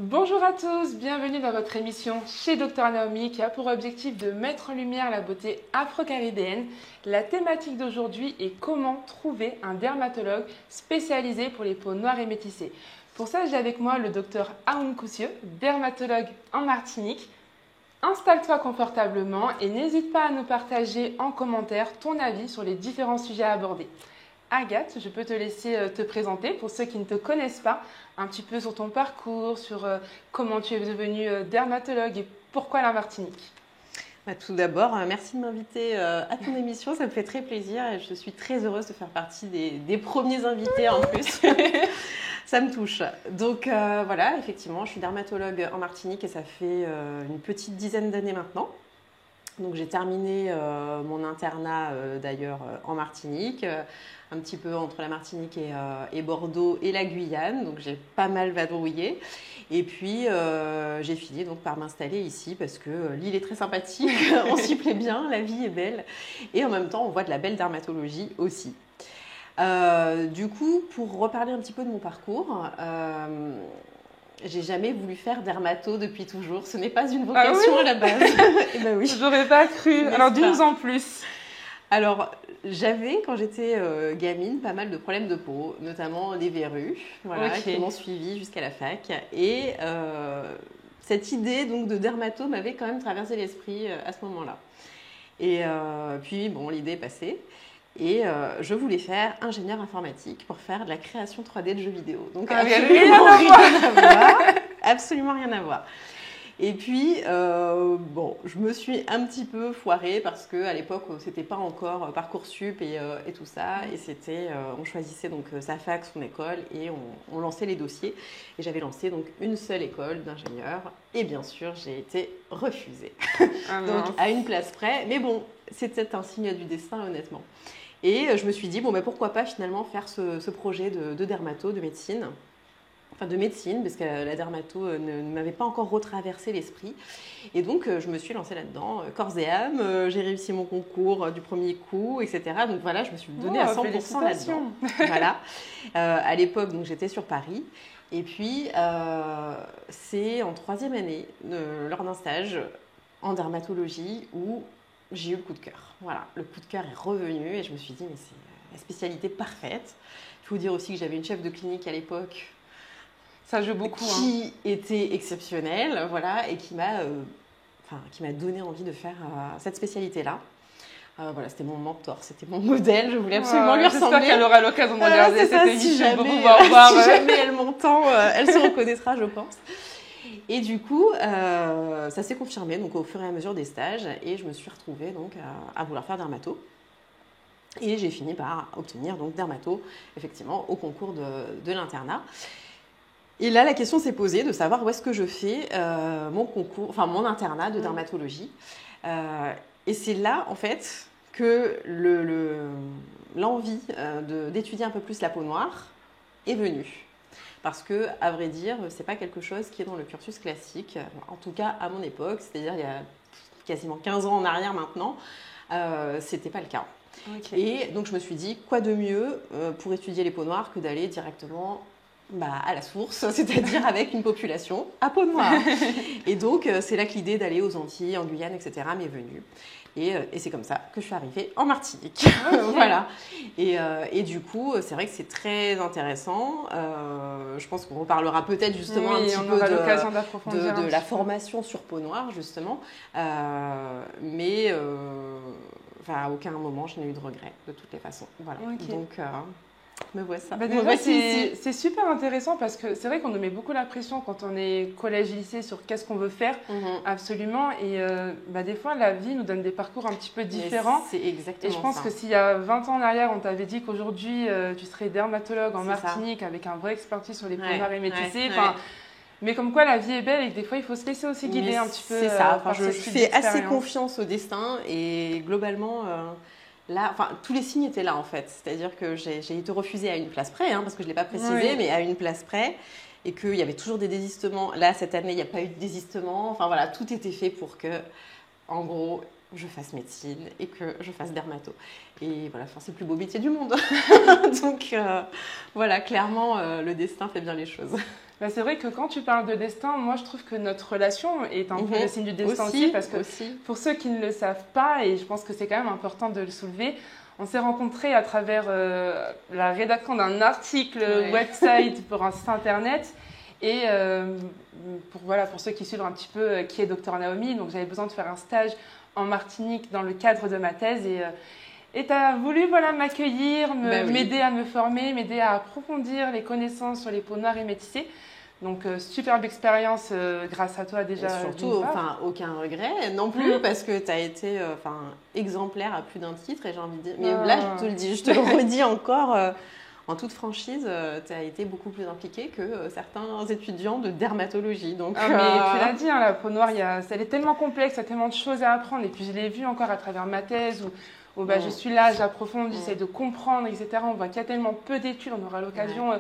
Bonjour à tous, bienvenue dans votre émission chez Dr Naomi qui a pour objectif de mettre en lumière la beauté afro-caribéenne. La thématique d'aujourd'hui est comment trouver un dermatologue spécialisé pour les peaux noires et métissées. Pour ça, j'ai avec moi le docteur Aoun Koussieu, dermatologue en Martinique. Installe-toi confortablement et n'hésite pas à nous partager en commentaire ton avis sur les différents sujets abordés. Agathe, je peux te laisser te présenter pour ceux qui ne te connaissent pas, un petit peu sur ton parcours, sur comment tu es devenue dermatologue et pourquoi la Martinique. Tout d'abord, merci de m'inviter à ton émission, ça me fait très plaisir et je suis très heureuse de faire partie des premiers invités en plus. Ça me touche. Donc voilà, effectivement, je suis dermatologue en Martinique et ça fait une petite dizaine d'années maintenant. Donc j'ai terminé mon internat d'ailleurs en Martinique, un petit peu entre la Martinique et Bordeaux et la Guyane, donc j'ai pas mal vadrouillé. Et puis j'ai fini donc par m'installer ici parce que l'île est très sympathique, on s'y plaît bien, la vie est belle et en même temps on voit de la belle dermatologie aussi. Du coup, pour reparler un petit peu de mon parcours, j'ai jamais voulu faire dermato depuis toujours. Ce n'est pas une vocation à la base. Eh ben oui. J'aurais pas cru. Alors dis-nous en plus. Alors, j'avais, quand j'étais gamine, pas mal de problèmes de peau, notamment des verrues, qui m'ont suivi jusqu'à la fac. Et cette idée donc, de dermato m'avait quand même traversé l'esprit à ce moment-là. Et puis, bon, l'idée est passée. Et je voulais faire ingénieur informatique pour faire de la création 3D de jeux vidéo. Donc absolument rien à voir. Absolument rien à voir. Et puis, bon, je me suis un petit peu foirée parce qu'à l'époque, c'était pas encore Parcoursup et tout ça. Et c'était, on choisissait donc sa fac, son école et on lançait les dossiers. Et j'avais lancé donc une seule école d'ingénieur. Et bien sûr, j'ai été refusée. Donc à une place près. Mais bon, c'était un signe du destin, honnêtement. Et je me suis dit, bon, ben, pourquoi pas finalement faire ce projet de dermato, de médecine. Enfin, de médecine, parce que la dermato ne m'avait pas encore retraversé l'esprit. Et donc, je me suis lancée là-dedans, corps et âme. J'ai réussi mon concours du premier coup, etc. Donc voilà, je me suis donnée à 100% là-dedans. Voilà. À l'époque, donc, j'étais sur Paris. Et puis, c'est en troisième année, lors d'un stage en dermatologie, où j'ai eu le coup de cœur. Voilà, le coup de cœur est revenu et je me suis dit, mais c'est la spécialité parfaite. Il faut dire aussi que j'avais une chef de clinique à l'époque. Ça joue beaucoup. Qui était exceptionnelle, voilà, et qui m'a donné envie de faire cette spécialité-là. Voilà, c'était mon mentor, c'était mon modèle, je voulais absolument lui ressembler. J'espère qu'elle aura l'occasion de regarder cette émission pour pouvoir si voir. Si jamais elle m'entend, elle se reconnaîtra, je pense. Et du coup, ça s'est confirmé donc, au fur et à mesure des stages et je me suis retrouvée donc, à vouloir faire dermato. Et j'ai fini par obtenir donc, dermato, effectivement, au concours de l'internat. Et là, la question s'est posée de savoir où est-ce que je fais mon internat de dermatologie. Et c'est là, en fait, que l'envie d'étudier un peu plus la peau noire est venue. Parce que, à vrai dire, c'est pas quelque chose qui est dans le cursus classique, en tout cas à mon époque, c'est-à-dire il y a quasiment 15 ans en arrière maintenant, c'était pas le cas. Et donc je me suis dit, quoi de mieux pour étudier les peaux noires que d'aller directement à la source, c'est-à-dire avec une population à peau noire. Et donc c'est là que l'idée d'aller aux Antilles, en Guyane, etc. m'est venue. Et c'est comme ça que je suis arrivée en Martinique. Voilà. Et du coup, c'est vrai que c'est très intéressant. Je pense qu'on reparlera peut-être justement un petit peu de la formation sur peau noire, justement. Mais à aucun moment, je n'ai eu de regret, de toutes les façons. Voilà. Donc, me vois ça. C'est super intéressant parce que c'est vrai qu'on nous met beaucoup la pression quand on est collège-lycée sur qu'est-ce qu'on veut faire, absolument. Et des fois, la vie nous donne des parcours un petit peu différents. C'est exactement ça. Et je pense que s'il y a 20 ans en arrière, on t'avait dit qu'aujourd'hui, tu serais dermatologue en Martinique avec un vrai expertise sur les peaux noires et métissées. Mais comme quoi, la vie est belle et que des fois, il faut se laisser aussi guider un petit peu. C'est ça. Je fais assez confiance au destin et globalement... Là, tous les signes étaient là en fait, c'est-à-dire que j'ai été refusée à une place près, parce que je ne l'ai pas précisé, mais à une place près, et qu'il y avait toujours des désistements. Là, cette année, il n'y a pas eu de désistement. Enfin voilà, tout était fait pour que, en gros, je fasse médecine et que je fasse dermato. Et voilà, c'est le plus beau métier du monde. Donc voilà, clairement, le destin fait bien les choses. Bah, c'est vrai que quand tu parles de destin, moi je trouve que notre relation est un peu le signe du destin aussi, parce que pour ceux qui ne le savent pas, et je pense que c'est quand même important de le soulever, on s'est rencontrés à travers la rédaction d'un article website pour un site internet. Et pour ceux qui suivent un petit peu qui est Dr Naomi, donc j'avais besoin de faire un stage en Martinique dans le cadre de ma thèse. Et tu as voulu m'accueillir, m'aider à me former, m'aider à approfondir les connaissances sur les peaux noires et métissées. Donc, superbe expérience grâce à toi déjà. Et surtout, aucun regret non plus, parce que tu as été exemplaire à plus d'un titre. Et j'ai envie de dire, mais là, je te le redis encore, en toute franchise, tu as été beaucoup plus impliquée que certains étudiants de dermatologie. Donc, mais tu l'as dit, la peau noire, elle est tellement complexe, il y a tellement de choses à apprendre. Et puis, je l'ai vu encore à travers ma thèse où je suis là, j'approfondis, j'essaie de comprendre, etc. On voit qu'il y a tellement peu d'études, on aura l'occasion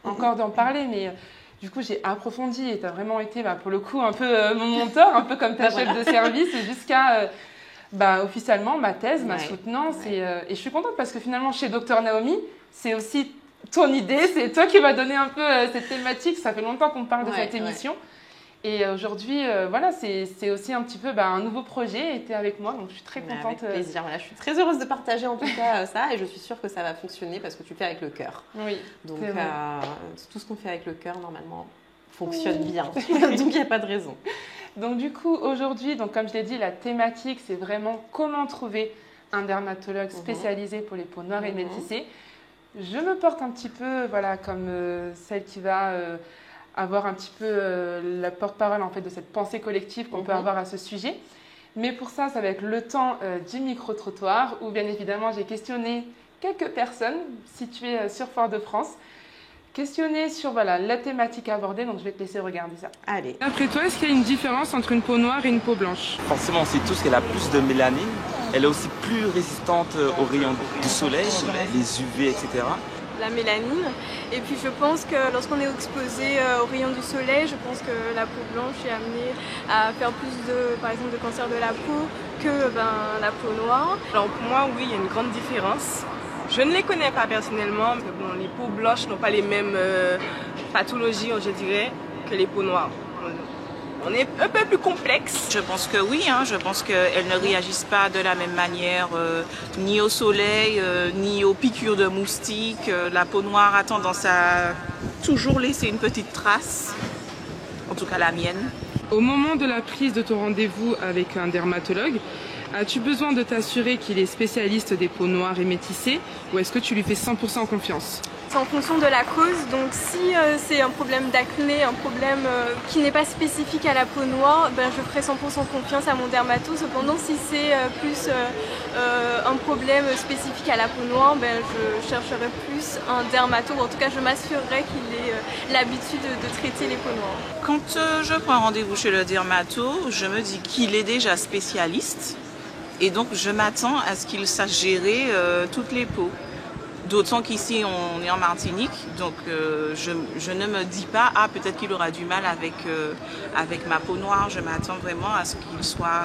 encore d'en parler. Mais du coup, j'ai approfondi et tu as vraiment été, pour le coup, un peu mon mentor, un peu comme ta chef de service, jusqu'à officiellement ma thèse, ma soutenance. Et je suis contente parce que finalement, chez Dr Naomi, c'est aussi ton idée, c'est toi qui vas donner un peu cette thématique. Ça fait longtemps qu'on parle de cette émission. Et aujourd'hui, c'est aussi un petit peu un nouveau projet et tu es avec moi, donc je suis très contente. Avec plaisir, je suis très heureuse de partager en tout cas ça et je suis sûre que ça va fonctionner parce que tu le fais avec le cœur. Oui, donc tout ce qu'on fait avec le cœur, normalement, fonctionne bien, donc il n'y a pas de raison. Donc du coup, aujourd'hui, comme je l'ai dit, la thématique, c'est vraiment comment trouver un dermatologue spécialisé pour les peaux noires et métissées. Je me porte un petit peu comme celle qui va... avoir un petit peu la porte-parole en fait, de cette pensée collective qu'on peut avoir à ce sujet. Mais pour ça va être le temps du micro-trottoir où bien évidemment j'ai questionné quelques personnes situées sur Fort-de-France, questionnées sur la thématique abordée, donc je vais te laisser regarder ça. Allez. Après toi, est-ce qu'il y a une différence entre une peau noire et une peau blanche? Forcément, on sait tous qu'elle a plus de mélanine, elle est aussi plus résistante aux rayons du soleil, les UV, etc. La mélanine. Et puis je pense que lorsqu'on est exposé aux rayons du soleil, je pense que la peau blanche est amenée à faire plus par exemple, de cancer de la peau que la peau noire. Alors pour moi, oui, il y a une grande différence. Je ne les connais pas personnellement, mais les peaux blanches n'ont pas les mêmes pathologies, je dirais, que les peaux noires. On est un peu plus complexe. Je pense que oui, je pense qu'elles ne réagissent pas de la même manière, ni au soleil, ni aux piqûres de moustiques. La peau noire a tendance à toujours laisser une petite trace, en tout cas la mienne. Au moment de la prise de ton rendez-vous avec un dermatologue, as-tu besoin de t'assurer qu'il est spécialiste des peaux noires et métissées ou est-ce que tu lui fais 100% confiance? C'est en fonction de la cause, donc si c'est un problème d'acné, un problème qui n'est pas spécifique à la peau noire, je ferai 100% confiance à mon dermato. Cependant, si c'est plus un problème spécifique à la peau noire, je chercherai plus un dermato, ou en tout cas je m'assurerai qu'il ait l'habitude de traiter les peaux noires. Quand je prends un rendez-vous chez le dermato, je me dis qu'il est déjà spécialiste et donc je m'attends à ce qu'il sache gérer toutes les peaux. D'autant qu'ici, on est en Martinique, donc je ne me dis pas « Ah, peut-être qu'il aura du mal avec ma peau noire ». Je m'attends vraiment à ce qu'il soit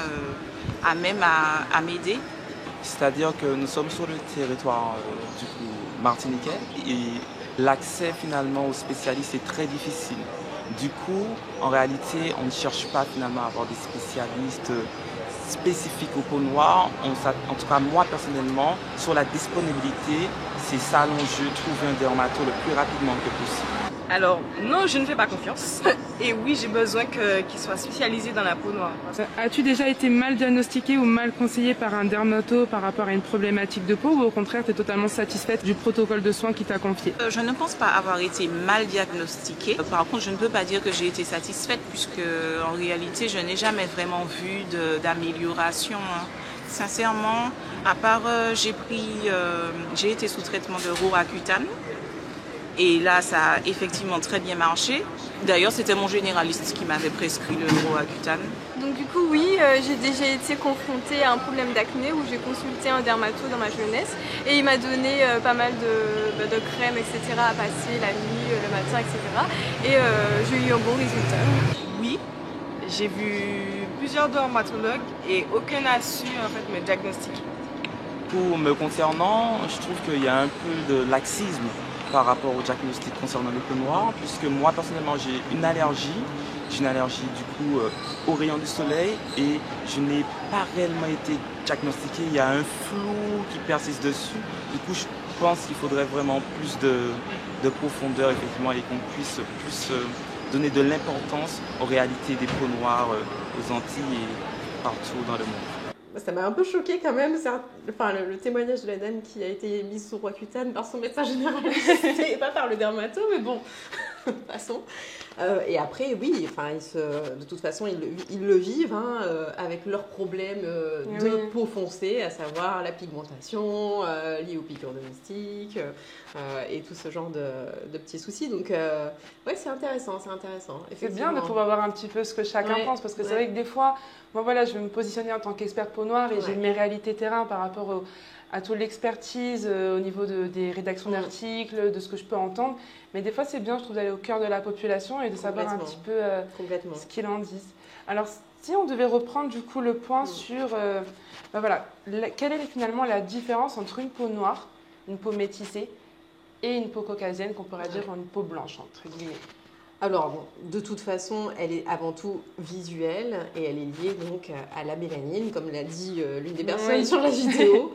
à même à m'aider. C'est-à-dire que nous sommes sur le territoire martiniquais et l'accès finalement aux spécialistes est très difficile. Du coup, en réalité, on ne cherche pas finalement à avoir des spécialistes spécifiques aux peaux noires. En tout cas, moi personnellement, sur la disponibilité, c'est ça l'enjeu, trouver un dermato le plus rapidement que possible. Alors non, je ne fais pas confiance. Et oui, j'ai besoin qu'il soit spécialisé dans la peau noire. As-tu déjà été mal diagnostiqué ou mal conseillé par un dermato par rapport à une problématique de peau ou au contraire tu es totalement satisfaite du protocole de soins qu'il t'a confié? Je ne pense pas avoir été mal diagnostiquée. Par contre, je ne peux pas dire que j'ai été satisfaite puisque en réalité, je n'ai jamais vraiment vu d'amélioration. Sincèrement, à part j'ai été sous traitement de Roaccutane. Et là, ça a effectivement très bien marché. D'ailleurs, c'était mon généraliste qui m'avait prescrit le Roaccutane. Donc du coup, oui, j'ai déjà été confrontée à un problème d'acné où j'ai consulté un dermato dans ma jeunesse. Et il m'a donné pas mal de crèmes, etc. à passer la nuit, le matin, etc. Et j'ai eu un bon résultat. Oui, J'ai vu plusieurs dermatologues et aucun n'a su en fait me diagnostiquer. Pour me concernant, je trouve qu'il y a un peu de laxisme par rapport au diagnostic concernant le peau noire, puisque moi personnellement j'ai une allergie. J'ai une allergie du coup aux rayons du soleil et je n'ai pas réellement été diagnostiqué. Il y a un flou qui persiste dessus. Du coup, je pense qu'il faudrait vraiment plus de profondeur effectivement et qu'on puisse plus donner de l'importance aux réalités des peaux noires aux Antilles et partout dans le monde. Ça m'a un peu choqué quand même, le témoignage de la dame qui a été mise sous Roaccutane par son médecin généraliste et pas par le dermato, mais bon, passons. Et après, oui, de toute façon, ils le vivent avec leurs problèmes de peau foncée, à savoir la pigmentation liée aux piqûres domestiques et tout ce genre de petits soucis. Donc, ouais, c'est intéressant. C'est bien de pouvoir voir un petit peu ce que chacun pense, parce que c'est vrai que des fois, moi, voilà, je vais me positionner en tant qu'experte peau noire et j'ai mes réalités terrain par rapport à toute l'expertise au niveau des rédactions d'articles, de ce que je peux entendre. Mais des fois, c'est bien, je trouve, d'aller au cœur de la population et de savoir un petit peu ce qu'ils en disent. Alors, si on devait reprendre du coup le point sur, quelle est finalement la différence entre une peau noire, une peau métissée et une peau caucasienne, qu'on pourrait dire une peau blanche, entre guillemets? Alors, bon, de toute façon, elle est avant tout visuelle et elle est liée donc à la mélanine, comme l'a dit l'une des personnes sur la vidéo.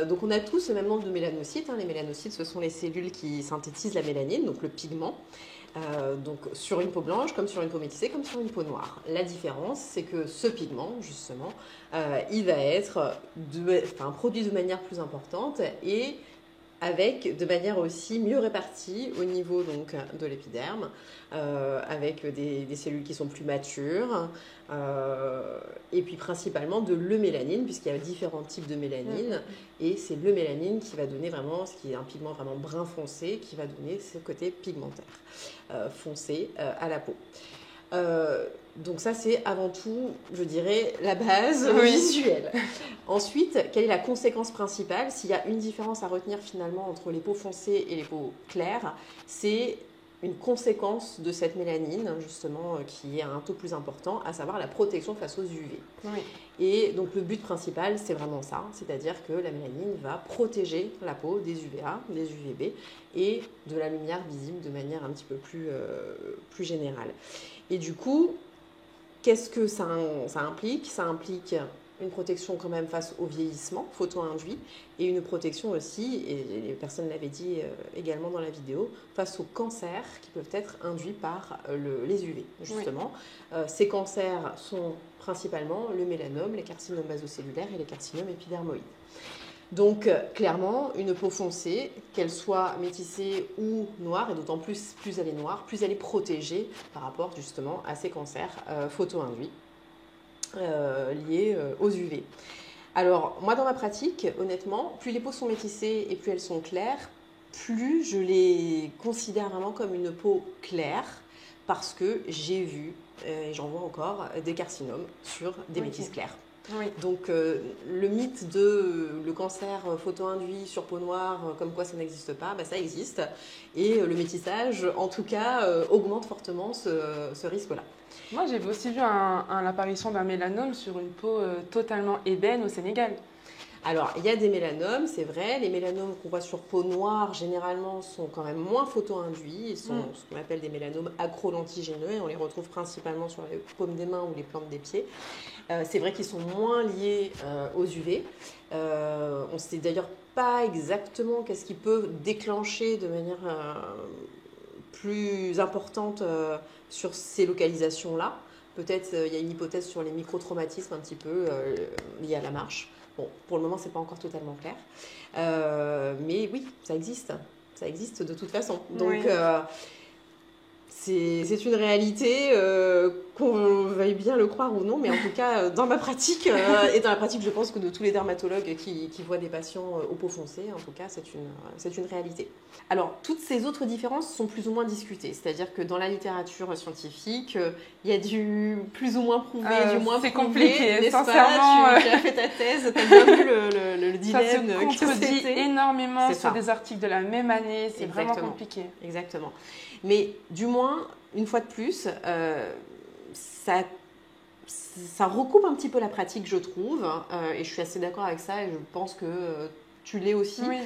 Donc, on a tous le même nombre de mélanocytes. Les mélanocytes, ce sont les cellules qui synthétisent la mélanine, donc le pigment. Donc, sur une peau blanche, comme sur une peau métissée, comme sur une peau noire. La différence, c'est que ce pigment, justement, il va être produit de manière plus importante et de manière aussi mieux répartie au niveau donc, de l'épiderme, avec des cellules qui sont plus matures, et puis principalement de l'eumélanine, puisqu'il y a différents types de mélanine, et c'est l'eumélanine qui va donner vraiment, ce qui est un pigment vraiment brun foncé, qui va donner ce côté pigmentaire foncé à la peau. Donc ça, c'est avant tout, je dirais, la base visuelle. Ensuite, quelle est la conséquence principale? S'il y a une différence à retenir finalement entre les peaux foncées et les peaux claires, c'est une conséquence de cette mélanine, justement, qui est un taux plus important, à savoir la protection face aux UV. Et donc le but principal, c'est vraiment ça, c'est-à-dire que la mélanine va protéger la peau des UVA, des UVB et de la lumière visible de manière un petit peu plus générale. Et du coup, qu'est-ce que ça implique? Ça implique une protection quand même face au vieillissement photo-induit et une protection aussi, et les personnes l'avaient dit également dans la vidéo, face aux cancers qui peuvent être induits par les UV, justement. Ces cancers sont principalement le mélanome, les carcinomes basocellulaires et les carcinomes épidermoïdes. Donc, clairement, une peau foncée, qu'elle soit métissée ou noire, et d'autant plus elle est noire, plus elle est protégée par rapport justement à ces cancers photo-induits liés aux UV. Alors, moi, dans ma pratique, honnêtement, plus les peaux sont métissées et plus elles sont claires, plus je les considère vraiment comme une peau claire, parce que j'ai vu, et j'en vois encore, des carcinomes sur des métisses claires. Donc le mythe de le cancer photo-induit sur peau noire, comme quoi ça n'existe pas, ça existe. Et le métissage, en tout cas, augmente fortement ce risque-là. Moi, j'ai aussi vu l'apparition d'un mélanome sur une peau totalement ébène au Sénégal. Alors, il y a des mélanomes, c'est vrai. Les mélanomes qu'on voit sur peau noire, généralement, sont quand même moins photo-induits. Ils sont ce qu'on appelle des mélanomes acrolentigineux et on les retrouve principalement sur les paumes des mains ou les plantes des pieds. C'est vrai qu'ils sont moins liés aux UV. On ne sait d'ailleurs pas exactement qu'est-ce qui peut déclencher de manière plus importante sur ces localisations-là. Peut-être il y a une hypothèse sur les microtraumatismes un petit peu liés à la marche. Bon, pour le moment, ce n'est pas encore totalement clair. Mais oui, ça existe. Ça existe de toute façon. Donc, c'est une réalité, qu'on veuille bien le croire ou non, mais en tout cas, dans ma pratique, et dans la pratique, je pense que de tous les dermatologues qui voient des patients aux peaux foncées, en tout cas, c'est une réalité. Alors, toutes ces autres différences sont plus ou moins discutées, c'est-à-dire que dans la littérature scientifique, il y a du plus ou moins prouvé, du moins c'est prouvé. Compliqué, n'est-ce sincèrement. Pas tu as fait ta thèse, tu as bien vu le dilemme. Ça se contredit énormément sur des articles de la même année, c'est vraiment compliqué. Exactement. Mais du moins, une fois de plus, ça recoupe un petit peu la pratique, je trouve, et je suis assez d'accord avec ça, et je pense que tu l'es aussi. Oui,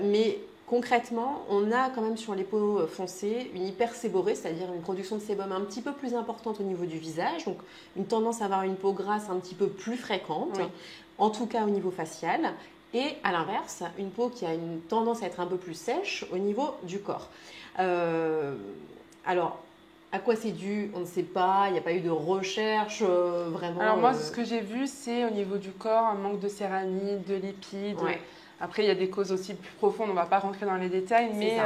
mais concrètement, on a quand même sur les peaux foncées une hyperséborrhée, c'est-à-dire une production de sébum un petit peu plus importante au niveau du visage, donc une tendance à avoir une peau grasse un petit peu plus fréquente, en tout cas au niveau facial, et à l'inverse, une peau qui a une tendance à être un peu plus sèche au niveau du corps. Alors, à quoi c'est dû? On ne sait pas, il n'y a pas eu de recherche vraiment. Alors moi, ce que j'ai vu, c'est au niveau du corps, un manque de céramide, de lipides. Après, il y a des causes aussi plus profondes, on ne va pas rentrer dans les détails, mais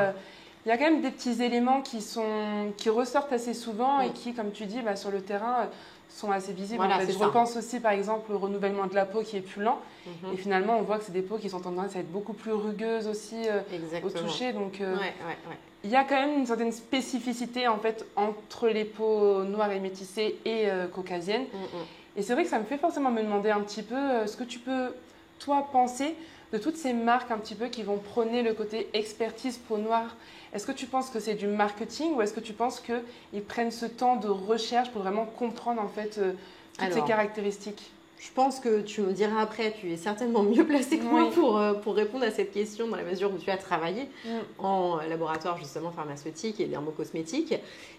il y a quand même des petits éléments qui ressortent assez souvent et qui, comme tu dis, sur le terrain, sont assez visibles. Voilà, en fait. Je repense aussi, par exemple, au renouvellement de la peau qui est plus lent. Et finalement, on voit que c'est des peaux qui sont tendance à être beaucoup plus rugueuses aussi au toucher. Donc, il y a quand même une certaine spécificité en fait, entre les peaux noires et métissées et caucasiennes. Et c'est vrai que ça me fait forcément me demander un petit peu ce que tu peux, toi, penser de toutes ces marques un petit peu qui vont prôner le côté expertise peau noire. Est-ce que tu penses que c'est du marketing ou est-ce que tu penses qu'ils prennent ce temps de recherche pour vraiment comprendre en fait toutes ces caractéristiques? Je pense que tu me diras après, tu es certainement mieux placée que moi pour répondre à cette question dans la mesure où tu as travaillé en laboratoire justement pharmaceutique et dermocosmétique.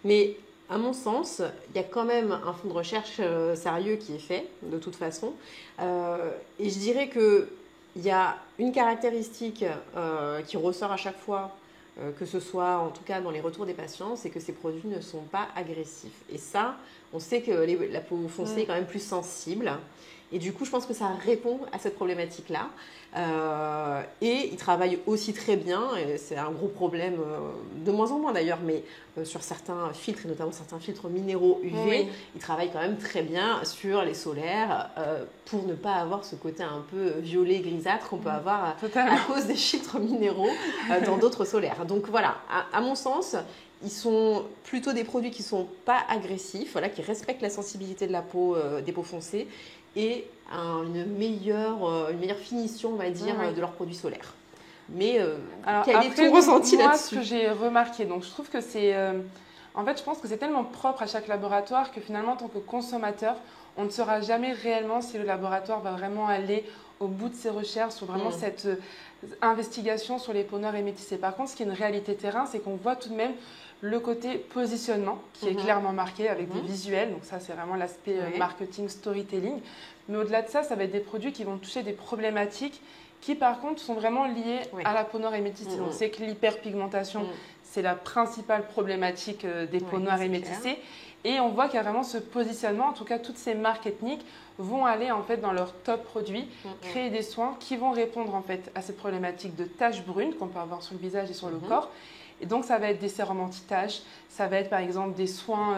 Mais à mon sens, il y a quand même un fonds de recherche sérieux qui est fait de toute façon. Et je dirais qu'il y a une caractéristique qui ressort à chaque fois, que ce soit en tout cas dans les retours des patients, c'est que ces produits ne sont pas agressifs. Et ça, on sait que la peau foncée est quand même plus sensible. Et du coup, je pense que ça répond à cette problématique-là. Et ils travaillent aussi très bien, et c'est un gros problème, de moins en moins d'ailleurs, mais sur certains filtres, et notamment certains filtres minéraux UV, ils travaillent quand même très bien sur les solaires pour ne pas avoir ce côté un peu violet grisâtre qu'on peut avoir à cause des filtres minéraux dans d'autres solaires. Donc voilà, à mon sens, ils sont plutôt des produits qui ne sont pas agressifs, voilà, qui respectent la sensibilité de la peau, des peaux foncées, et une meilleure finition, on va dire, de leurs produits solaires. Mais quel est ton ressenti là-dessus? Moi, ce que j'ai remarqué, donc je trouve que c'est... en fait, je pense que c'est tellement propre à chaque laboratoire que finalement, en tant que consommateur, on ne saura jamais réellement si le laboratoire va vraiment aller au bout de ses recherches sur vraiment cette investigation sur les peaux noires et métissées. Par contre, ce qui est une réalité terrain, c'est qu'on voit tout de même le côté positionnement qui est clairement marqué avec des visuels. Donc ça, c'est vraiment l'aspect marketing, storytelling. Mais au-delà de ça, ça va être des produits qui vont toucher des problématiques qui, par contre, sont vraiment liées à la peau noire et métissée. On sait que l'hyperpigmentation, c'est la principale problématique des peaux noires et métissées. Et on voit qu'il y a vraiment ce positionnement. En tout cas, toutes ces marques ethniques vont aller en fait dans leurs top produits, créer des soins qui vont répondre en fait à cette problématique de taches brunes qu'on peut avoir sur le visage et sur le corps. Et donc, ça va être des sérums anti-taches, ça va être par exemple des soins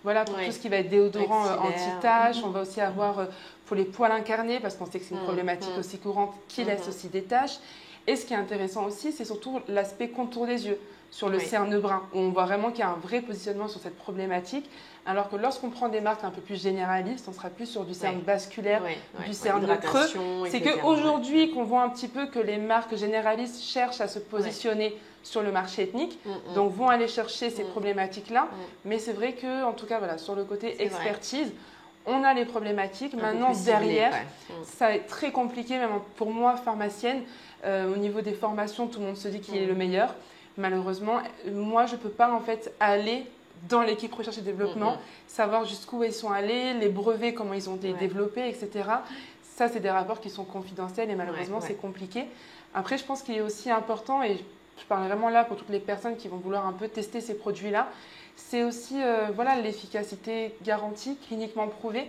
voilà, pour tout ce qui va être déodorant anti-taches. On va aussi avoir pour les poils incarnés, parce qu'on sait que c'est une problématique aussi courante qui laisse aussi des taches. Et ce qui est intéressant aussi, c'est surtout l'aspect contour des yeux, sur le cerne brun, où on voit vraiment qu'il y a un vrai positionnement sur cette problématique. Alors que lorsqu'on prend des marques un peu plus généralistes, on sera plus sur du cerne vasculaire, du cerne creux. C'est qu'aujourd'hui, qu'on voit un petit peu que les marques généralistes cherchent à se positionner sur le marché ethnique, donc vont aller chercher ces problématiques-là. Mais c'est vrai que, en tout cas, voilà, sur le côté expertise, on a les problématiques. Maintenant, derrière, ça va être très compliqué, même pour moi, pharmacienne. Au niveau des formations, tout le monde se dit qu'il est le meilleur. Malheureusement, moi, je ne peux pas en fait aller dans l'équipe recherche et développement, savoir jusqu'où ils sont allés, les brevets, comment ils ont été développés, etc. Ça, c'est des rapports qui sont confidentiels et malheureusement, c'est compliqué. Après, je pense qu'il est aussi important, et je parle vraiment là pour toutes les personnes qui vont vouloir un peu tester ces produits-là, c'est aussi voilà, l'efficacité garantie, cliniquement prouvée,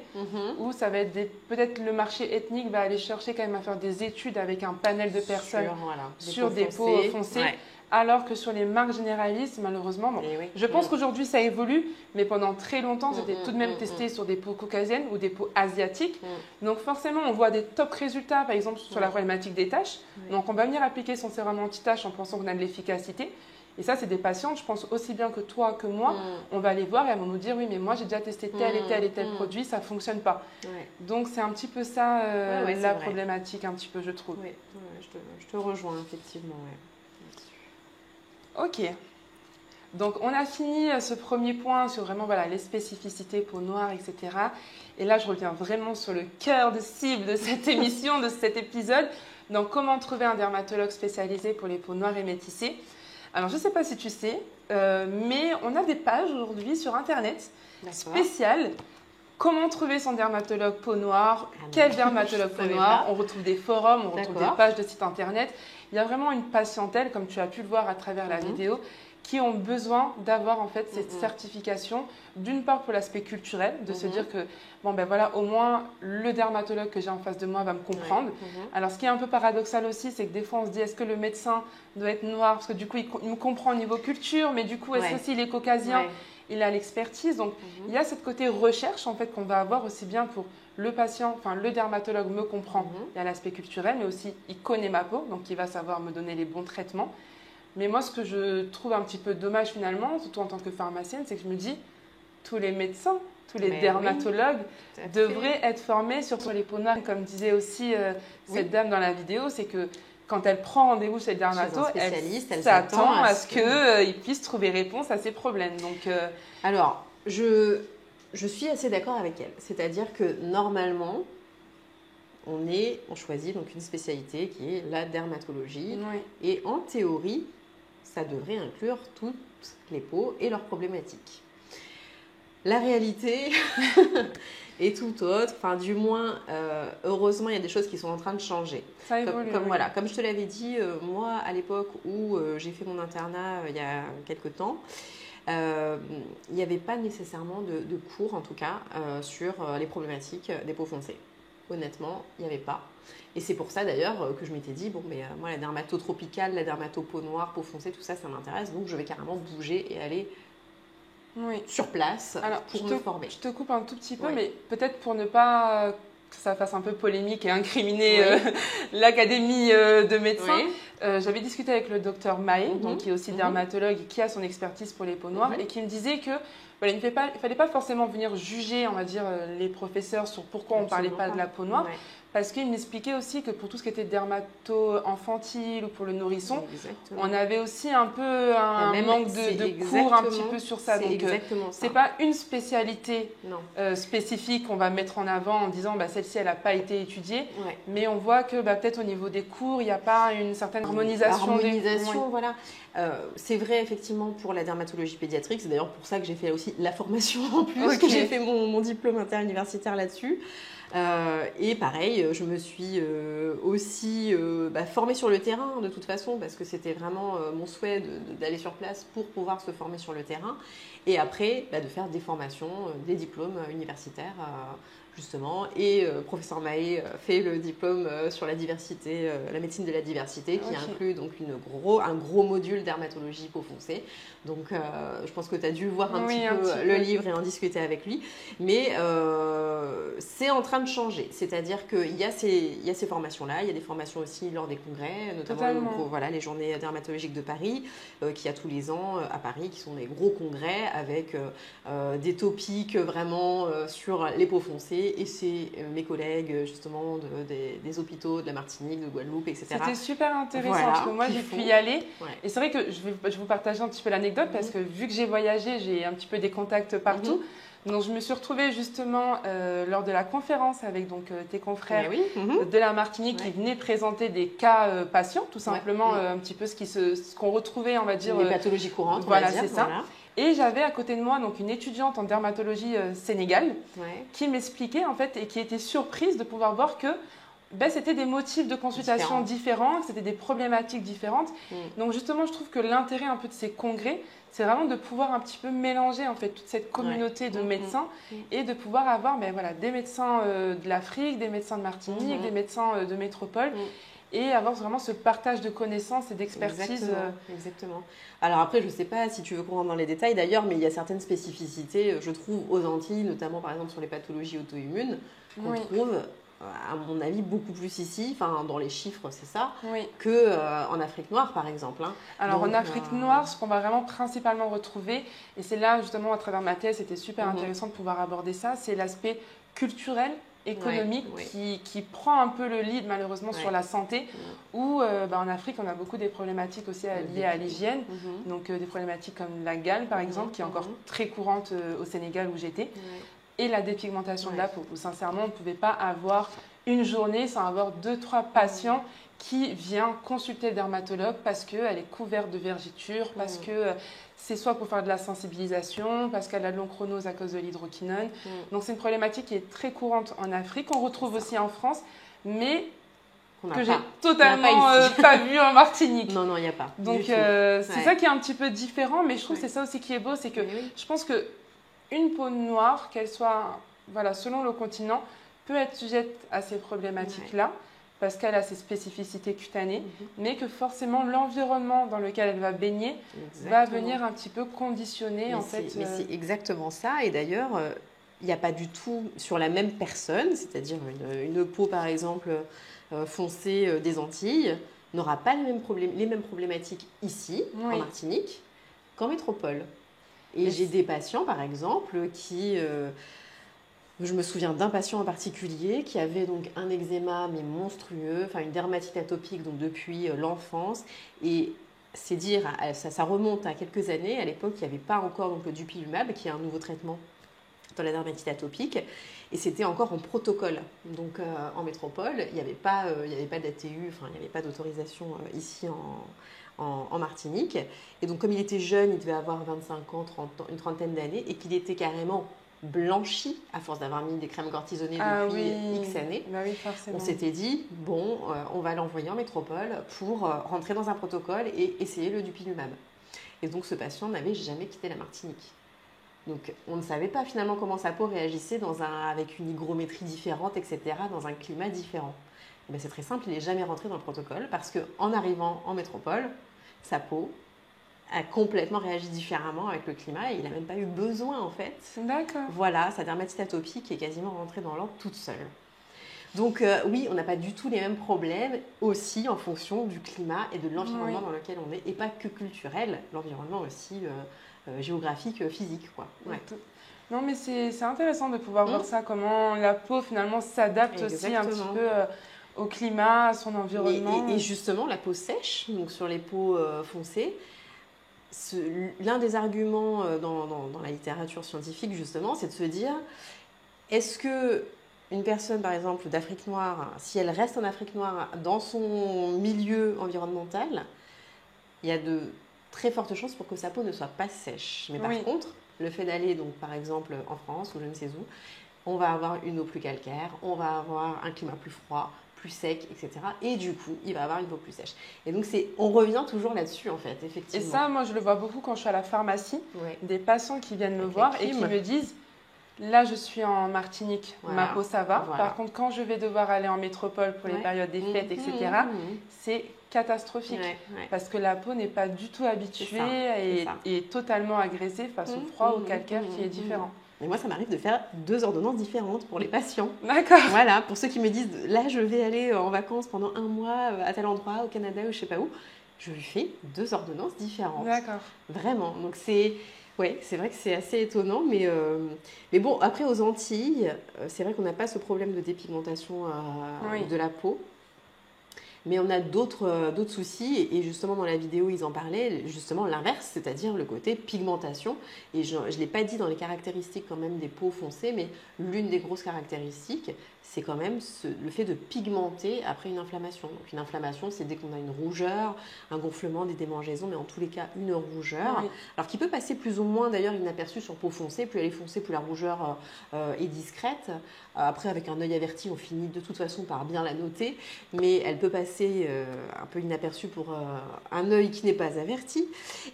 où ça va être peut-être le marché ethnique va aller chercher quand même à faire des études avec un panel de personnes sur des peaux foncées. Alors que sur les marques généralistes, malheureusement, je pense qu'aujourd'hui ça évolue, mais pendant très longtemps, c'était tout de même testé sur des peaux caucasiennes ou des peaux asiatiques. Donc forcément, on voit des top résultats, par exemple sur la problématique des taches. Donc on va venir appliquer son sérum anti-taches en pensant qu'on a de l'efficacité. Et ça, c'est des patientes, je pense aussi bien que toi, que moi, on va aller voir et elles vont nous dire, oui, mais moi, j'ai déjà testé tel et tel produit, ça ne fonctionne pas. Donc, c'est un petit peu ça, la problématique, un petit peu, je trouve. Je te rejoins, effectivement. Ok. Donc, on a fini ce premier point sur vraiment voilà, les spécificités, peau noire, etc. Et là, je reviens vraiment sur le cœur de cible de cette émission, de cet épisode. Donc, comment trouver un dermatologue spécialisé pour les peaux noires et métissées. Alors, je ne sais pas si tu sais, mais on a des pages aujourd'hui sur Internet spéciales. Comment trouver son dermatologue peau noire, quel dermatologue peau noire. On retrouve des forums, on retrouve des pages de sites Internet. Il y a vraiment une patientèle, comme tu as pu le voir à travers la vidéo, qui ont besoin d'avoir en fait cette certification, d'une part pour l'aspect culturel, de se dire que bon ben voilà, au moins le dermatologue que j'ai en face de moi va me comprendre. Alors ce qui est un peu paradoxal aussi, c'est que des fois on se dit est-ce que le médecin doit être noir parce que du coup il me comprend au niveau culture, mais du coup est-ce que s'il est caucasien, il a l'expertise. Donc il y a ce côté recherche en fait qu'on va avoir aussi bien pour le patient, enfin le dermatologue me comprend, il y a l'aspect culturel, mais aussi il connaît ma peau, donc il va savoir me donner les bons traitements. Mais moi, ce que je trouve un petit peu dommage finalement, surtout en tant que pharmacienne, c'est que je me dis, tous les médecins, tous les dermatologues devraient être formés sur les peaux noires. Comme disait aussi cette dame dans la vidéo, c'est que quand elle prend rendez-vous chez le dermato, elle s'attend à ce qu'il puisse trouver réponse à ses problèmes. Donc, alors, je suis assez d'accord avec elle. C'est-à-dire que normalement, on choisit donc une spécialité qui est la dermatologie. Et en théorie, ça devrait inclure toutes les peaux et leurs problématiques. La réalité est tout autre. Enfin, du moins, heureusement, il y a des choses qui sont en train de changer. Ça évolue. Comme je te l'avais dit, moi, à l'époque où j'ai fait mon internat il y a quelques temps, il n'y avait pas nécessairement de cours, en tout cas, sur les problématiques des peaux foncées. Honnêtement, il n'y avait pas. Et c'est pour ça d'ailleurs que je m'étais dit, bon, mais moi, la dermato tropicale, la dermato peau noire, peau foncée, tout ça, ça m'intéresse. Donc, je vais carrément bouger et aller sur place pour me former. Je te coupe un tout petit peu, mais peut-être pour ne pas que ça fasse un peu polémique et incriminer l'académie de médecins. J'avais discuté avec le docteur Maé, donc, qui est aussi dermatologue et qui a son expertise pour les peaux noires, et qui me disait que voilà, il ne fallait pas forcément venir juger, on va dire, les professeurs sur pourquoi on ne parlait pas de la peau noire. Parce qu'il m'expliquait aussi que pour tout ce qui était dermato-infantile ou pour le nourrisson, on avait aussi un peu un manque de cours un petit peu sur ça. Donc, ce n'est pas une spécialité spécifique qu'on va mettre en avant en disant bah, celle-ci, elle n'a pas été étudiée. Mais on voit que bah, peut-être au niveau des cours, il n'y a pas une certaine harmonisation. Voilà. C'est vrai effectivement pour la dermatologie pédiatrique. C'est d'ailleurs pour ça que j'ai fait aussi la formation en plus, que j'ai fait mon diplôme interuniversitaire là-dessus. Et pareil, je me suis aussi formée sur le terrain de toute façon parce que c'était vraiment mon souhait d'aller sur place pour pouvoir se former sur le terrain et après de faire des formations, des diplômes universitaires justement. Et professeur Maé fait le diplôme sur la diversité, la médecine de la diversité qui inclut donc un gros module dermatologie peau foncée. Donc je pense que tu as dû voir un petit peu le livre et en discuter avec lui. Mais c'est en train de changer. C'est-à-dire qu'il y a ces formations-là. Il y a des formations aussi lors des congrès, notamment les journées dermatologiques de Paris, qui a tous les ans à Paris, qui sont des gros congrès avec des topics vraiment sur les peaux foncées. Et c'est mes collègues justement des hôpitaux de la Martinique, de Guadeloupe, etc. C'était super intéressant parce que moi j'ai pu y aller. Et c'est vrai que je vais vous partager un petit peu l'anecdote parce que vu que j'ai voyagé, j'ai un petit peu des contacts partout. Donc je me suis retrouvée justement lors de la conférence avec donc, tes confrères de la Martinique qui venaient présenter des cas patients, tout simplement un petit peu ce qu'on retrouvait, on va dire. Des pathologies courantes, voilà, c'est ça. Et j'avais à côté de moi donc, une étudiante en dermatologie sénégale qui m'expliquait en fait et qui était surprise de pouvoir voir que c'était des motifs de consultation différents, que c'était des problématiques différentes. Donc justement, je trouve que l'intérêt un peu de ces congrès, c'est vraiment de pouvoir un petit peu mélanger en fait toute cette communauté de médecins et de pouvoir avoir des médecins de l'Afrique, des médecins de Martinique, des médecins de métropole. Et avoir vraiment ce partage de connaissances et d'expertise. Exactement. Alors après, je ne sais pas si tu veux qu'on rentre dans les détails d'ailleurs, mais il y a certaines spécificités, je trouve, aux Antilles, notamment par exemple sur les pathologies auto-immunes, qu'on trouve, à mon avis, beaucoup plus ici, dans les chiffres, c'est ça, qu'en Afrique noire, par exemple. Alors donc, en Afrique noire, ce qu'on va vraiment principalement retrouver, et c'est là justement à travers ma thèse, c'était super intéressant de pouvoir aborder ça, c'est l'aspect culturel économique qui prend un peu le lead malheureusement sur la santé, où en Afrique on a beaucoup des problématiques aussi liées à l'hygiène, donc des problématiques comme la gale par exemple, qui est encore très courante au Sénégal où j'étais, et la dépigmentation de la peau, où sincèrement on ne pouvait pas avoir une journée sans avoir 2-3 patients qui viennent consulter le dermatologue parce qu'elle est couverte de vergetures, parce que c'est soit pour faire de la sensibilisation, parce qu'elle a de l'onchronose à cause de l'hydroquinone. Donc c'est une problématique qui est très courante en Afrique, qu'on retrouve aussi en France, mais que j'ai totalement pas vu en Martinique. Non, il n'y a pas. Donc c'est ça qui est un petit peu différent, mais je trouve que c'est ça aussi qui est beau, c'est que je pense qu'une peau noire, qu'elle soit selon le continent, peut être sujette à ces problématiques-là, parce qu'elle a ses spécificités cutanées, mais que forcément l'environnement dans lequel elle va baigner va venir un petit peu conditionner Mais c'est exactement ça, et d'ailleurs, il n'y a pas du tout sur la même personne, c'est-à-dire une peau par exemple foncée des Antilles, n'aura pas les mêmes problématiques ici, en Martinique, qu'en métropole. Et j'ai des patients par exemple qui... je me souviens d'un patient en particulier qui avait donc un eczéma mais monstrueux, une dermatite atopique donc depuis l'enfance, et c'est dire, ça remonte à quelques années. À l'époque, il n'y avait pas encore donc, le dupilumab, qui est un nouveau traitement dans la dermatite atopique, et c'était encore en protocole. Donc en métropole, il n'y avait pas d'ATU, il n'y avait pas d'autorisation ici en Martinique. Et donc comme il était jeune, il devait avoir 25 ans, 30 ans, une trentaine d'années, et qu'il était carrément blanchi à force d'avoir mis des crèmes cortisonnées depuis X années. On s'était dit, on va l'envoyer en métropole pour rentrer dans un protocole et essayer le dupilumab. Et donc ce patient n'avait jamais quitté la Martinique. Donc on ne savait pas finalement comment sa peau réagissait avec une hygrométrie différente, etc., dans un climat différent. C'est très simple, il n'est jamais rentré dans le protocole parce qu'en arrivant en métropole, sa peau a complètement réagi différemment avec le climat et il n'a même pas eu besoin en fait. D'accord. Voilà, sa dermatite atopique est quasiment rentrée dans l'ordre toute seule. Donc oui, on n'a pas du tout les mêmes problèmes aussi en fonction du climat et de l'environnement dans lequel on est, et pas que culturel, l'environnement aussi géographique, physique, quoi. Non, mais c'est intéressant de pouvoir voir ça, comment la peau finalement s'adapte aussi un petit peu au climat, à son environnement. Et justement, la peau sèche, donc sur les peaux foncées, l'un des arguments dans la littérature scientifique, justement, c'est de se dire, est-ce que une personne, par exemple, d'Afrique noire, si elle reste en Afrique noire, dans son milieu environnemental, il y a de très fortes chances pour que sa peau ne soit pas sèche. Mais par contre, le fait d'aller, donc, par exemple, en France ou je ne sais où, on va avoir une eau plus calcaire, on va avoir un climat plus froid, plus sec, etc. Et du coup, il va avoir une peau plus sèche. Et donc, on revient toujours là-dessus, en fait, effectivement. Et ça, moi, je le vois beaucoup quand je suis à la pharmacie, des patients qui viennent me voir et qui me disent, là, je suis en Martinique, ma peau, ça va. Par contre, quand je vais devoir aller en métropole pour les périodes des fêtes, etc., c'est catastrophique. Parce que la peau n'est pas du tout habituée et totalement agressée face au froid, au calcaire qui est différent. Et moi, ça m'arrive de faire 2 ordonnances différentes pour les patients. D'accord. Voilà, pour ceux qui me disent, là, je vais aller en vacances pendant 1 mois à tel endroit, au Canada ou je ne sais pas où, je lui fais 2 ordonnances différentes. D'accord. Vraiment. Donc, c'est vrai que c'est assez étonnant. Mais bon, après, aux Antilles, c'est vrai qu'on n'a pas ce problème de dépigmentation de la peau. Mais on a d'autres soucis, et justement dans la vidéo ils en parlaient, justement l'inverse, c'est-à-dire le côté pigmentation. Et je ne l'ai pas dit dans les caractéristiques quand même des peaux foncées, mais l'une des grosses caractéristiques, c'est quand même le fait de pigmenter après une inflammation. Donc une inflammation, c'est dès qu'on a une rougeur, un gonflement, des démangeaisons, mais en tous les cas une rougeur. Alors qui peut passer plus ou moins d'ailleurs inaperçue sur peau foncée, plus elle est foncée, plus la rougeur est discrète. Après, avec un œil averti, on finit de toute façon par bien la noter, mais elle peut passer un peu inaperçue pour un œil qui n'est pas averti.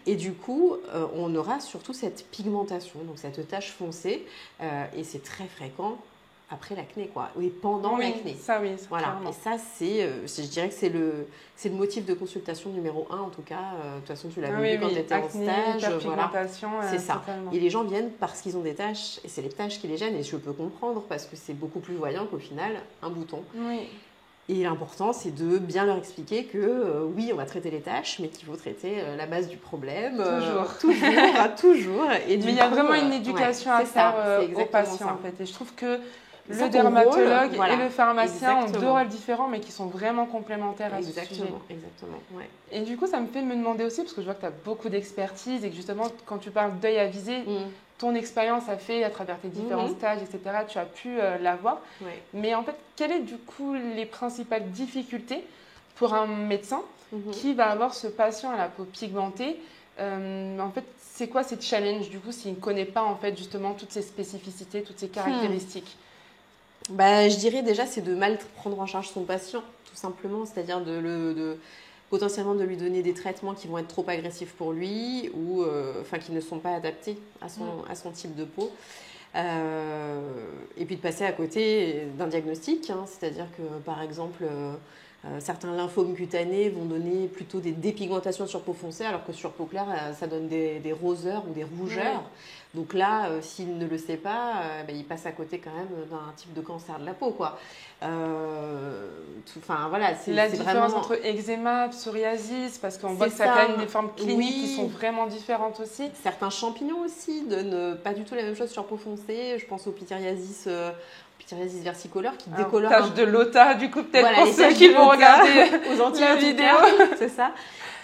Et du coup, on aura surtout cette pigmentation, donc cette tache foncée, et c'est très fréquent après l'acné, quoi, et pendant l'acné. Ça, voilà. Clairement. Et ça, je dirais que c'est le motif de consultation numéro 1, en tout cas. De toute façon, tu l'as vu quand tu étais en stage. Voilà. C'est ça. Totalement. Et les gens viennent parce qu'ils ont des taches, et c'est les taches qui les gênent, et je peux comprendre, parce que c'est beaucoup plus voyant qu'au final, un bouton. Oui. Et l'important, c'est de bien leur expliquer que oui, on va traiter les taches, mais qu'il faut traiter la base du problème. Toujours. Et mais il y a vraiment une éducation à faire aux patients, en fait. Et je trouve que le dermatologue rôle, et le pharmacien ont 2 exactement. rôles différents, mais qui sont vraiment complémentaires à ce sujet. Exactement, ouais. Et du coup, ça me fait me demander aussi, parce que je vois que tu as beaucoup d'expertise et que justement, quand tu parles d'œil avisé, ton expérience a fait à travers tes différents stages, etc., tu as pu l'avoir. Ouais. Mais en fait, quelles sont du coup les principales difficultés pour un médecin qui va avoir ce patient à la peau pigmentée? En fait, c'est quoi ces challenges du coup s'il ne connaît pas en fait justement toutes ces spécificités, toutes ces caractéristiques? Je dirais déjà c'est de mal prendre en charge son patient, tout simplement, c'est-à-dire potentiellement de lui donner des traitements qui vont être trop agressifs pour lui ou qui ne sont pas adaptés à son type de peau. Et puis de passer à côté d'un diagnostic, c'est-à-dire que par exemple certains lymphomes cutanés vont donner plutôt des dépigmentations sur peau foncée alors que sur peau claire ça donne des roseurs ou des rougeurs. Donc là, s'il ne le sait pas, il passe à côté quand même d'un type de cancer de la peau, quoi. Voilà, c'est la différence vraiment entre eczéma, psoriasis, parce qu'on voit que ça a quand même des formes cliniques qui sont vraiment différentes aussi. Certains champignons aussi donnent pas du tout la même chose sur peau foncée. Je pense au pityriasis versicolore qui décolore. Tache de Lota, du coup, peut-être voilà, pour ceux qui vont regarder aux la vidéo. C'est ça.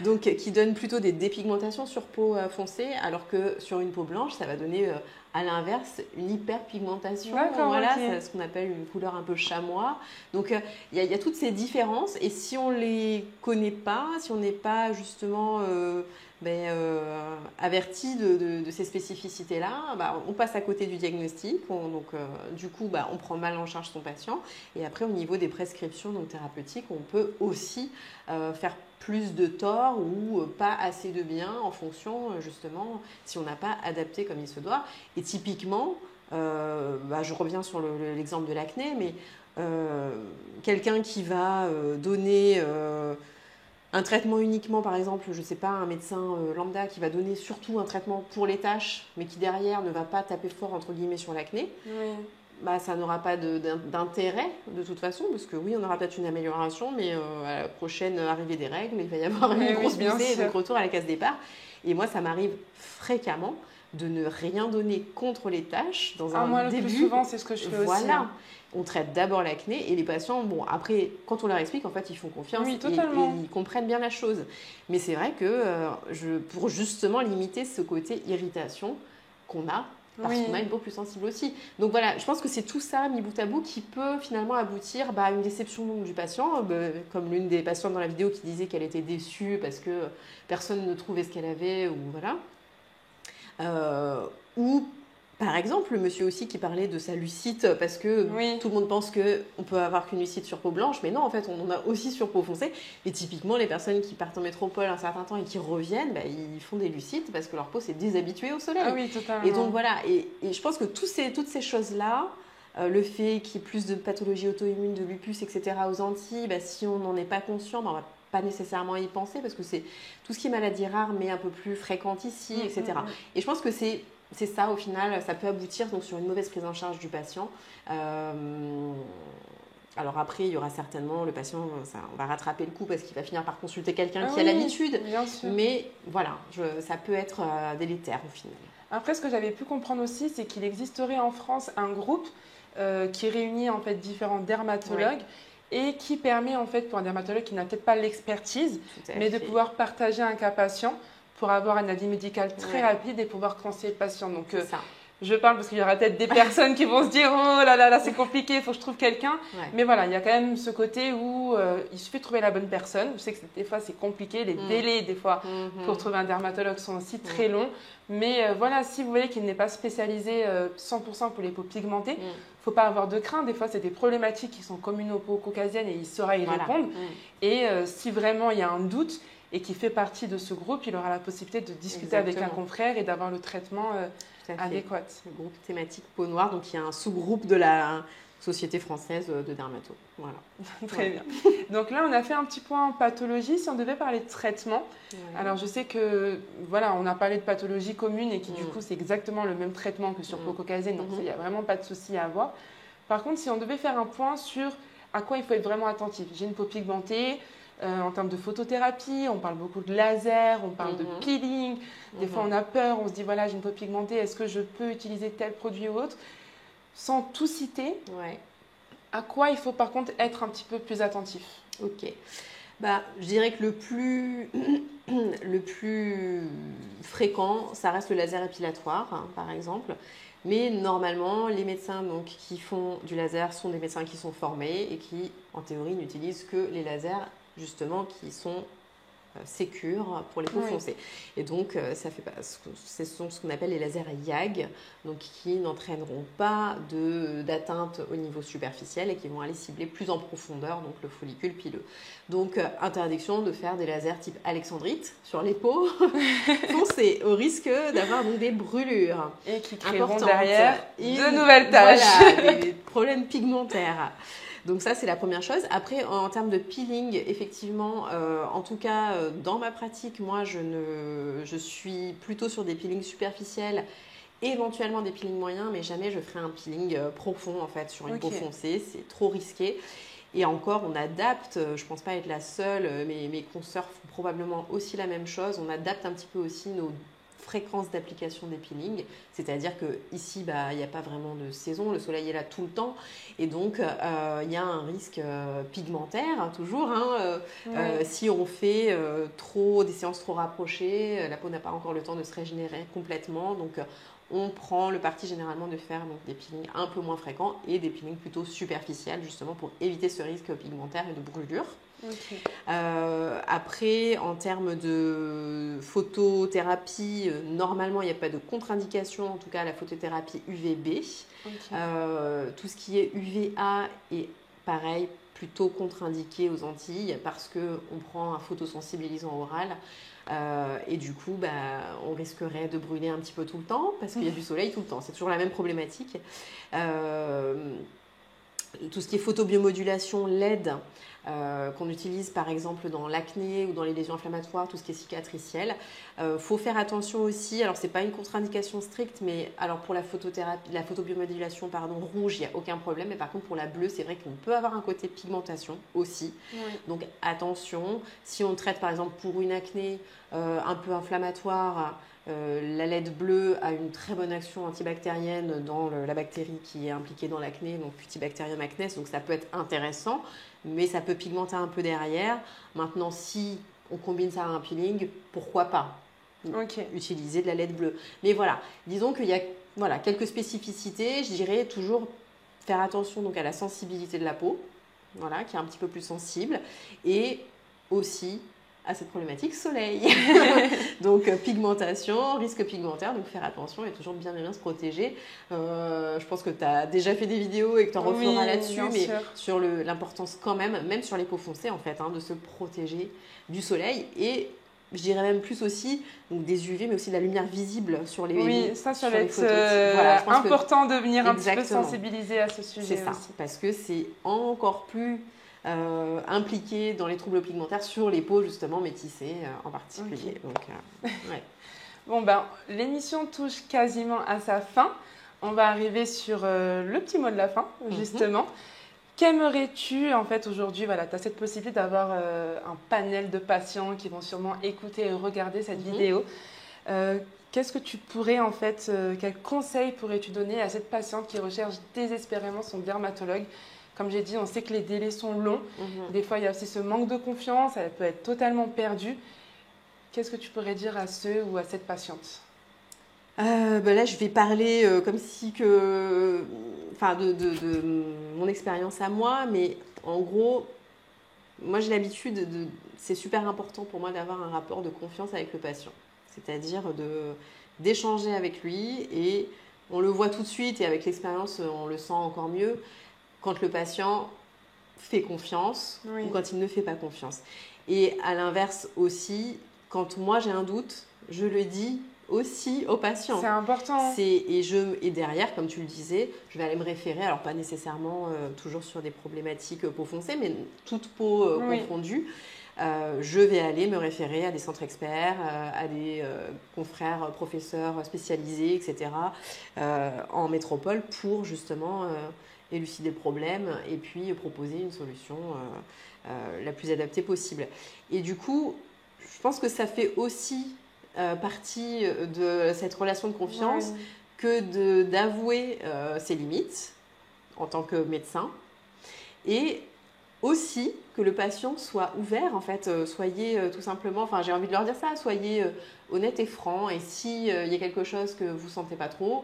Donc, qui donne plutôt des dépigmentations sur peau foncée, alors que sur une peau blanche, ça va donner à l'inverse une hyperpigmentation. Voilà, c'est ce qu'on appelle une couleur un peu chamois. Donc, il y a toutes ces différences. Et si on les connaît pas, si on n'est pas justement averti de ces spécificités-là, on passe à côté du diagnostic. Du coup, on prend mal en charge son patient. Et après, au niveau des prescriptions thérapeutiques, on peut aussi faire plus de tort ou pas assez de bien en fonction, justement, si on n'a pas adapté comme il se doit. Et typiquement, je reviens sur l'exemple de l'acné, mais quelqu'un qui va donner un traitement uniquement, par exemple, je ne sais pas, un médecin lambda qui va donner surtout un traitement pour les taches, mais qui derrière ne va pas taper fort, entre guillemets, sur l'acné, ça n'aura pas d'intérêt de toute façon, parce que oui, on aura peut-être une amélioration, mais à la prochaine arrivée des règles, il va y avoir une grosse poussée, donc retour à la case départ. Et moi, ça m'arrive fréquemment de ne rien donner contre les taches dans un moi, début. Le plus souvent, c'est ce que je fais aussi. On traite d'abord l'acné et les patients, après, quand on leur explique, en fait, ils font confiance et ils comprennent bien la chose. Mais c'est vrai que pour justement limiter ce côté irritation qu'on a, parce qu'on a une peau plus sensible aussi. Donc voilà, je pense que c'est tout ça, mis bout à bout, qui peut finalement aboutir à une déception du patient, comme l'une des patientes dans la vidéo qui disait qu'elle était déçue parce que personne ne trouvait ce qu'elle avait, ou voilà. Ou par exemple, le monsieur aussi qui parlait de sa lucite, parce que tout le monde pense qu'on peut avoir qu'une lucite sur peau blanche, mais non, en fait, on en a aussi sur peau foncée. Et typiquement, les personnes qui partent en métropole un certain temps et qui reviennent, ils font des lucites parce que leur peau s'est déshabituée au soleil. Ah oui, totalement. Et donc voilà, et je pense que toutes ces choses-là, le fait qu'il y ait plus de pathologies auto-immunes, de lupus, etc. aux Antilles, si on n'en est pas conscient, on va pas nécessairement y penser, parce que c'est tout ce qui est maladie rare, mais un peu plus fréquente ici, etc. Et je pense que c'est ça, au final, ça peut aboutir donc, sur une mauvaise prise en charge du patient. Alors après, il y aura certainement le patient, on va rattraper le coup parce qu'il va finir par consulter quelqu'un qui a l'habitude. Mais voilà, ça peut être délétère au final. Après, ce que j'avais pu comprendre aussi, c'est qu'il existerait en France un groupe qui réunit en fait différents dermatologues. Et qui permet en fait pour un dermatologue qui n'a peut-être pas l'expertise, mais de pouvoir partager un cas patient pour avoir un avis médical très rapide et pouvoir conseiller le patient. Donc je parle parce qu'il y aura peut-être des personnes qui vont se dire oh là c'est compliqué, il faut que je trouve quelqu'un. Mais voilà, il y a quand même ce côté où il suffit de trouver la bonne personne. Je sais que des fois c'est compliqué, les délais des fois pour trouver un dermatologue sont aussi très longs. Mais voilà, si vous voyez qu'il n'est pas spécialisé 100% pour les peaux pigmentées, il ne faut pas avoir de crainte. Des fois, c'est des problématiques qui sont communes aux peaux caucasiennes et il saura y répondre. Et si vraiment il y a un doute et qu'il fait partie de ce groupe, il aura la possibilité de discuter avec un confrère et d'avoir le traitement adéquat. Le groupe thématique peau noire, donc il y a un sous-groupe de la Société française de dermato. Voilà. Très bien. Donc là, on a fait un petit point en pathologie. Si on devait parler de traitement, alors je sais que voilà, on a parlé de pathologie commune et qui du coup c'est exactement le même traitement que sur peau caucasienne, donc il n'y a vraiment pas de souci à avoir. Par contre, si on devait faire un point sur à quoi il faut être vraiment attentif, j'ai une peau pigmentée. En termes de photothérapie, on parle beaucoup de laser, on parle de peeling. Des fois, on a peur, on se dit voilà, j'ai une peau pigmentée, est-ce que je peux utiliser tel produit ou autre? sans tout citer, à quoi il faut par contre être un petit peu plus attentif? Ok. Je dirais que le plus fréquent, ça reste le laser épilatoire, hein, par exemple. Mais normalement, les médecins qui font du laser sont des médecins qui sont formés et qui, en théorie, n'utilisent que les lasers, justement, qui sont sécures pour les peaux foncées. Et donc, ce sont ce qu'on appelle les lasers YAG, donc qui n'entraîneront pas d'atteinte au niveau superficiel et qui vont aller cibler plus en profondeur, donc le follicule pileux. Donc, interdiction de faire des lasers type alexandrite sur les peaux foncées, au risque d'avoir donc des brûlures. Et qui créeront derrière de nouvelles taches. Voilà, des problèmes pigmentaires. Donc ça, c'est la première chose. Après, en termes de peeling, effectivement, en tout cas, dans ma pratique, moi, je suis plutôt sur des peelings superficiels, éventuellement des peelings moyens, mais jamais je ferai un peeling profond, en fait, sur une peau foncée. C'est trop risqué. Et encore, on adapte, je ne pense pas être la seule, mais mes consoeurs font probablement aussi la même chose. On adapte un petit peu aussi nos fréquence d'application des peelings, c'est-à-dire qu'ici, il n'y a pas vraiment de saison, le soleil est là tout le temps, et donc il y a un risque pigmentaire, hein, toujours. Si on fait des séances trop rapprochées, la peau n'a pas encore le temps de se régénérer complètement, donc on prend le parti généralement de faire des peelings un peu moins fréquents et des peelings plutôt superficiels, justement pour éviter ce risque pigmentaire et de brûlure. Après, en termes de photothérapie, normalement, il n'y a pas de contre-indication, en tout cas la photothérapie UVB. Tout ce qui est UVA est pareil, plutôt contre-indiqué aux Antilles parce qu'on prend un photosensibilisant oral. Et du coup, on risquerait de brûler un petit peu tout le temps parce qu'il y a du soleil tout le temps. C'est toujours la même problématique. Tout ce qui est photobiomodulation LED, qu'on utilise par exemple dans l'acné ou dans les lésions inflammatoires, tout ce qui est cicatriciel. Faut faire attention aussi, alors c'est pas une contre-indication stricte, mais alors pour la photothérapie, la photobiomodulation rouge, il n'y a aucun problème, mais par contre pour la bleue, c'est vrai qu'on peut avoir un côté pigmentation aussi. Donc attention, si on traite par exemple pour une acné un peu inflammatoire, la LED bleue a une très bonne action antibactérienne dans la bactérie qui est impliquée dans l'acné, donc Cutibacterium acnes, donc ça peut être intéressant, mais ça peut pigmenter un peu derrière. Maintenant, si on combine ça à un peeling, pourquoi pas utiliser de la LED bleue. Mais voilà, disons qu'il y a quelques spécificités, je dirais toujours faire attention donc à la sensibilité de la peau, qui est un petit peu plus sensible, et aussi à cette problématique soleil. Donc pigmentation, risque pigmentaire, donc faire attention et toujours bien se protéger. Je pense que tu as déjà fait des vidéos et que tu en referas là-dessus, mais sur l'importance quand même sur les peaux foncées en fait, de se protéger du soleil et je dirais même plus aussi donc des UV, mais aussi de la lumière visible sur les Oui, ça va être important de venir un petit peu sensibiliser à ce sujet. C'est ça, parce que c'est encore plus impliqué dans les troubles pigmentaires sur les peaux justement métissées en particulier. Donc, l'émission touche quasiment à sa fin. On va arriver sur le petit mot de la fin, justement. Qu'aimerais-tu en fait aujourd'hui? Tu as cette possibilité d'avoir un panel de patients qui vont sûrement écouter et regarder cette vidéo. Qu'est-ce que tu pourrais en fait, quel conseil pourrais-tu donner à cette patiente qui recherche désespérément son dermatologue? Comme j'ai dit, on sait que les délais sont longs. Des fois, il y a aussi ce manque de confiance. Elle peut être totalement perdue. Qu'est-ce que tu pourrais dire à ceux ou à cette patiente? Là, je vais parler comme si de mon expérience à moi. Mais en gros, moi, j'ai l'habitude c'est super important pour moi d'avoir un rapport de confiance avec le patient. C'est-à-dire d'échanger avec lui. Et on le voit tout de suite. Et avec l'expérience, on le sent encore mieux. Quand le patient fait confiance ou quand il ne fait pas confiance. Et à l'inverse aussi, quand moi j'ai un doute, je le dis aussi au patient. C'est important. Et derrière, comme tu le disais, je vais aller me référer, alors pas nécessairement toujours sur des problématiques peau foncée, mais toute peau confondue. Je vais aller me référer à des centres experts, à des confrères, professeurs spécialisés, etc. En métropole pour justement élucider le problème et puis proposer une solution la plus adaptée possible. Et du coup, je pense que ça fait aussi partie de cette relation de confiance que d'avouer ses limites en tant que médecin et aussi que le patient soit ouvert, en fait, soyez tout simplement, enfin j'ai envie de leur dire ça, soyez honnête et franc et s'il y a quelque chose que vous ne sentez pas trop,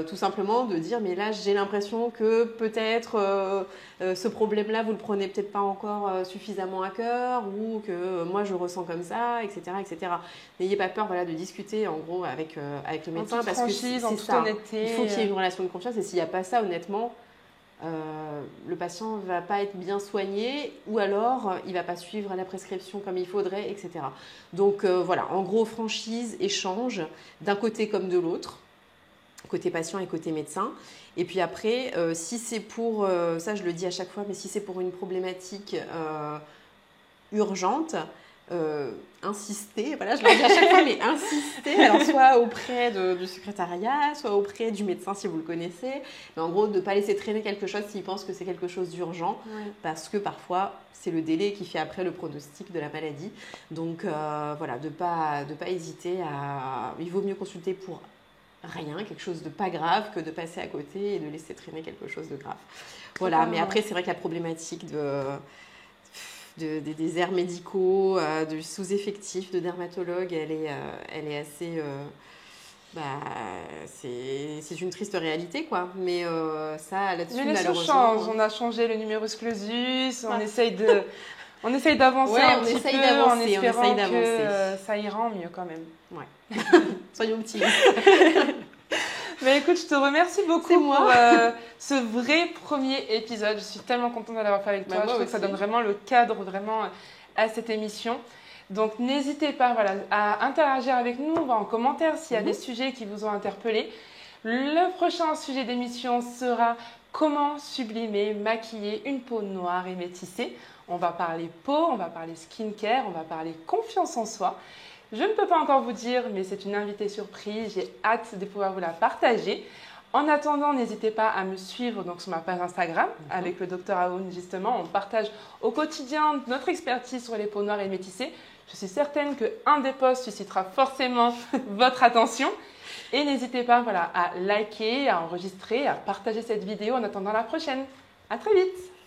tout simplement de dire mais là j'ai l'impression que peut-être ce problème-là vous le prenez peut-être pas encore suffisamment à cœur ou que moi je ressens comme ça, etc. etc. N'ayez pas peur de discuter en gros avec le médecin parce que c'est ça, honnêteté. Il faut qu'il y ait une relation de confiance et s'il n'y a pas ça honnêtement, le patient ne va pas être bien soigné ou alors il ne va pas suivre la prescription comme il faudrait, etc. Donc voilà, en gros, franchise, échange, d'un côté comme de l'autre, côté patient et côté médecin. Et puis après, si c'est pour, ça je le dis à chaque fois, mais si c'est pour une problématique urgente, insister, voilà, je le dis à chaque fois, mais insister, alors soit auprès du secrétariat, soit auprès du médecin si vous le connaissez, mais en gros de ne pas laisser traîner quelque chose s'il pense que c'est quelque chose d'urgent, parce que parfois c'est le délai qui fait après le pronostic de la maladie. Donc voilà, de pas hésiter à... Il vaut mieux consulter pour rien, quelque chose de pas grave, que de passer à côté et de laisser traîner quelque chose de grave. Voilà, mais après c'est vrai que la problématique des airs médicaux, du sous-effectif de dermatologues, elle est assez... c'est une triste réalité, quoi. Mais ça, là-dessus, mais les choses malheureusement... changent. On a changé le numerus clausus, on essaye d'avancer un petit peu en espérant que ça ira en mieux quand même. Ouais. Soyons optimistes. Mais écoute, je te remercie beaucoup pour ce vrai premier épisode. Je suis tellement contente de l'avoir fait avec toi. Je trouve que ça donne vraiment le cadre à cette émission. Donc n'hésitez pas à interagir avec nous, en commentaire s'il y a des sujets qui vous ont interpellé. Le prochain sujet d'émission sera comment sublimer, maquiller une peau noire et métissée. On va parler peau, on va parler skincare, on va parler confiance en soi. Je ne peux pas encore vous dire, mais c'est une invitée surprise. J'ai hâte de pouvoir vous la partager. En attendant, n'hésitez pas à me suivre sur ma page Instagram avec le Dr Aoun, justement. On partage au quotidien notre expertise sur les peaux noires et métissées. Je suis certaine qu'un des posts suscitera forcément votre attention. Et n'hésitez pas à liker, à enregistrer, à partager cette vidéo en attendant la prochaine. À très vite!